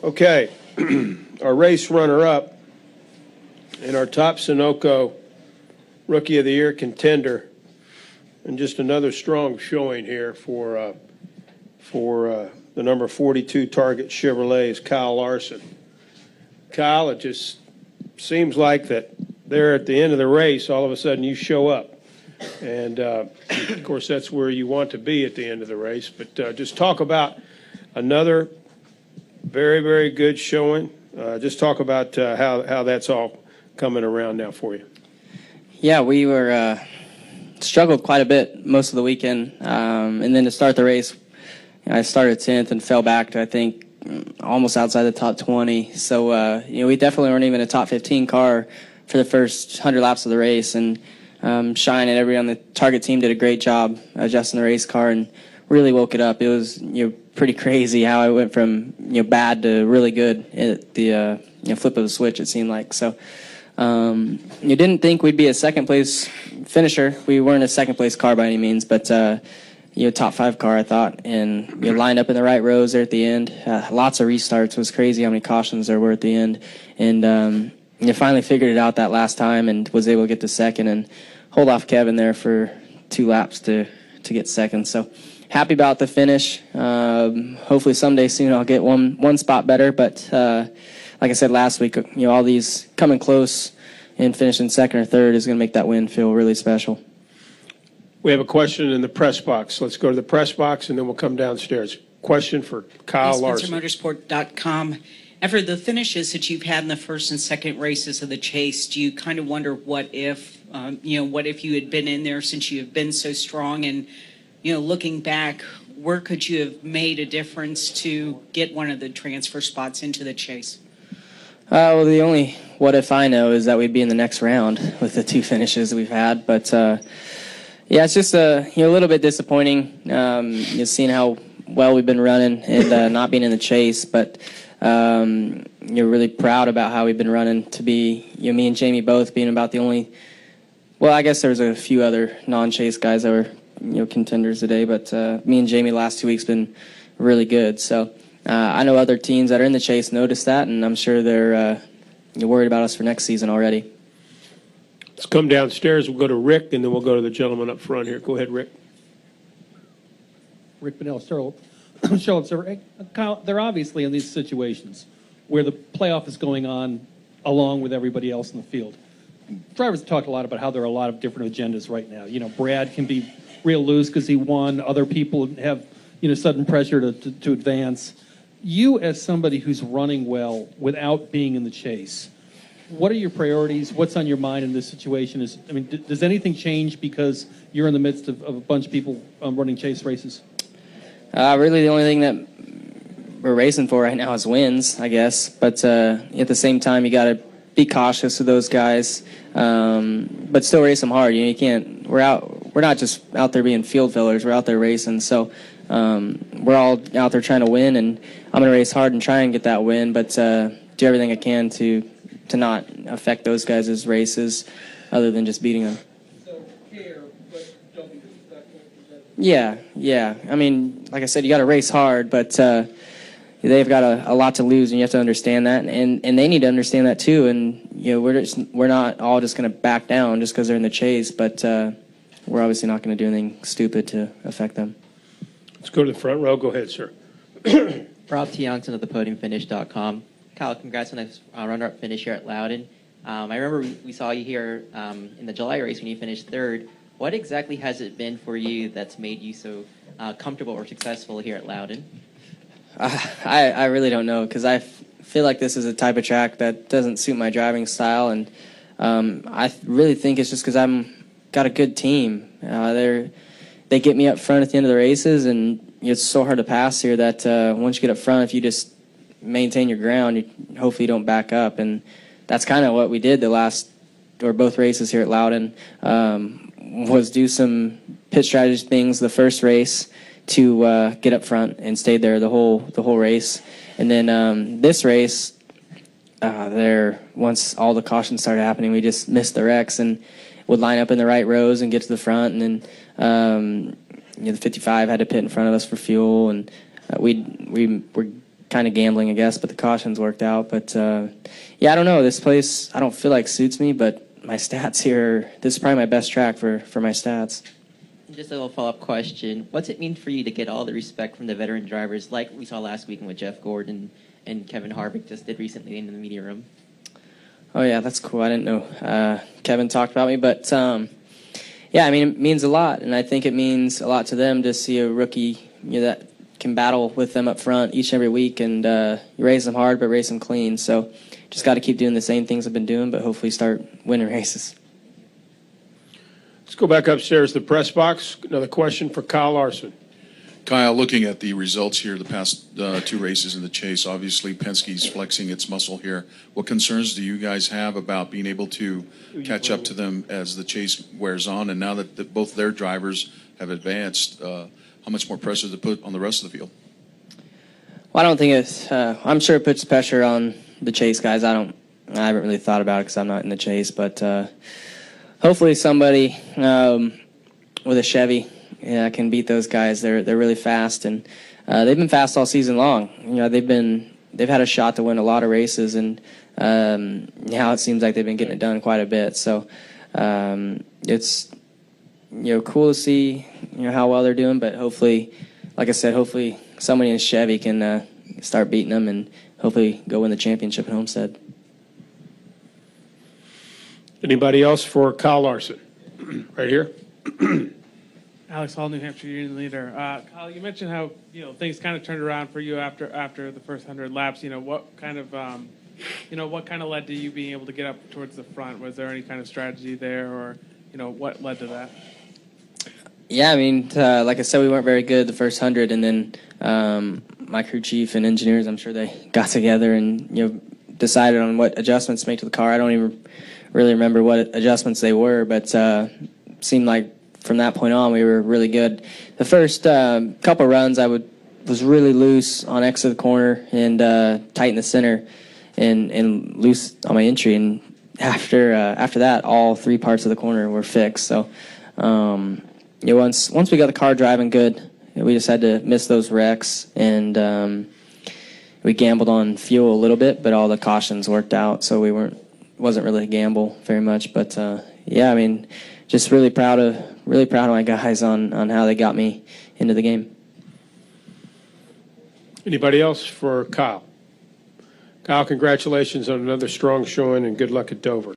Okay, our race runner-up and our top Sunoco Rookie of the Year contender, and just another strong showing here for the number 42 Target Chevrolet is Kyle Larson. Kyle, it just seems like that there at the end of the race, all of a sudden you show up. And, of course, that's where you want to be at the end of the race. But just talk about another very, very good showing. Just talk about how that's all coming around now for you. Yeah, we were struggled quite a bit most of the weekend. And then to start the race, I started 10th and fell back to, I think, almost outside the top 20. So, we definitely weren't even a top 15 car for the first 100 laps of the race. And Shine and everybody on the Target team did a great job adjusting the race car and really woke it up. It was pretty crazy how I went from bad to really good at the flip of the switch, it seemed like. So you didn't think we'd be a second place finisher. We weren't a second place car by any means, but top 5 car, I thought, and lined up in the right rows there at the end. Lots of restarts. It was crazy how many cautions there were at the end, and finally figured it out that last time and was able to get to second and hold off Kevin there for 2 laps to get second. So happy about the finish. Hopefully someday soon I'll get one spot better, but like I said last week, all these coming close and finishing second or third is going to make that win feel really special. We have a question in the press box. Let's go to the press box, and then we'll come downstairs. Question for Kyle Larson. SpencerMotorsport.com. After the finishes that you've had in the first and second races of the chase, do you kind of wonder what if you had been in there since you have been so strong? And, looking back, where could you have made a difference to get one of the transfer spots into the chase? Well, the only what if I know is that we'd be in the next round with the 2 finishes we've had. But, it's just a little bit disappointing, seeing how well we've been running and not being in the chase. But you're really proud about how we've been running to be, me and Jamie both being about the only, well, I guess there's a few other non-chase guys that were, contenders today, but me and Jamie the last 2 weeks been really good. So I know other teams that are in the chase noticed that, and I'm sure they're worried about us for next season already. Let's come downstairs. We'll go to Rick, and then we'll go to the gentleman up front here. Go ahead, Rick. Rick Bonnell, Show Observer. Kyle, they're obviously in these situations where the playoff is going on along with everybody else in the field. Drivers talk a lot about how there are a lot of different agendas right now. Brad can be real loose because he won. Other people have, sudden pressure to advance. You, as somebody who's running well without being in the chase, what are your priorities? What's on your mind in this situation? Does anything change because you're in the midst of a bunch of people running chase races? Really, the only thing that we're racing for right now is wins, I guess. But at the same time, you got to be cautious of those guys, but still race them hard. You can't. We're not just out there being field fillers. We're out there racing. So we're all out there trying to win, and I'm going to race hard and try and get that win. But do everything I can to not affect those guys' races, other than just beating them. Yeah. Like I said, you got to race hard, but they've got a lot to lose, and you have to understand that, and they need to understand that too. And we're not all just going to back down just because they're in the chase, but we're obviously not going to do anything stupid to affect them. Let's go to the front row. Go ahead, sir. Rob Tiongson of the PodiumFinish.com. Kyle, congrats on the runner-up finish here at Loudon. I remember we saw you here in the July race when you finished third. What exactly has it been for you that's made you so comfortable or successful here at Loudon? I really don't know, because I feel like this is a type of track that doesn't suit my driving style, and I really think it's just because I'm got a good team. They get me up front at the end of the races, and it's so hard to pass here that once you get up front, if you just maintain your ground, you hopefully don't back up, and that's kind of what we did both races here at Loudon. Was do some pit strategy things the first race to get up front and stayed there the whole race, and then this race once all the cautions started happening, we just missed the wrecks and would line up in the right rows and get to the front, and then the 55 had to pit in front of us for fuel, and we were kind of gambling, I guess, but the cautions worked out. But yeah, I don't know. This place I don't feel like suits me, but my stats here, this is probably my best track for my stats. Just a little follow-up question. What's it mean for you to get all the respect from the veteran drivers like we saw last weekend with Jeff Gordon and Kevin Harvick just did recently in the media room? Oh, yeah, that's cool. I didn't know Kevin talked about me. But, yeah, I mean, it means a lot. And I think it means a lot to them to see a rookie that can battle with them up front each and every week. And you race them hard, but race them clean. So just got to keep doing the same things I've been doing, but hopefully start winning races. Let's go back upstairs to the press box. Another question for Kyle Larson. Kyle, looking at the results here, the past 2 races in the chase, obviously Penske's flexing its muscle here. What concerns do you guys have about being able to catch up to them as the chase wears on? And now that both their drivers have advanced, how much more pressure to put on the rest of the field? Well, I don't think it's. I'm sure it puts pressure on the chase guys. I haven't really thought about it because I'm not in the chase, but hopefully somebody with a Chevy can beat those guys. They're really fast, and they've been fast all season long. They've had a shot to win a lot of races, and now it seems like they've been getting it done quite a bit. So it's cool to see how well they're doing, but hopefully, like I said, hopefully somebody in a Chevy can start beating them and hopefully go win the championship at Homestead. Anybody else for Kyle Larson? Right here. Alex Hall, New Hampshire Union Leader. Kyle, you mentioned how things kind of turned around for you after the first 100 laps. What kind of led to you being able to get up towards the front? Was there any kind of strategy there, or what led to that? Yeah, I mean, like I said, we weren't very good the first 100, and then my crew chief and engineers, I'm sure they got together and decided on what adjustments to make to the car. I don't even really remember what adjustments they were, but seemed like from that point on we were really good. The first couple runs I was really loose on exit of the corner and tight in the center and loose on my entry, and after that all 3 parts of the corner were fixed. So once we got the car driving good, we just had to miss those wrecks, and we gambled on fuel a little bit, but all the cautions worked out, so wasn't really a gamble very much. But yeah, I mean, just really proud of my guys on how they got me into the game. Anybody else for Kyle? Kyle, congratulations on another strong showing and good luck at Dover.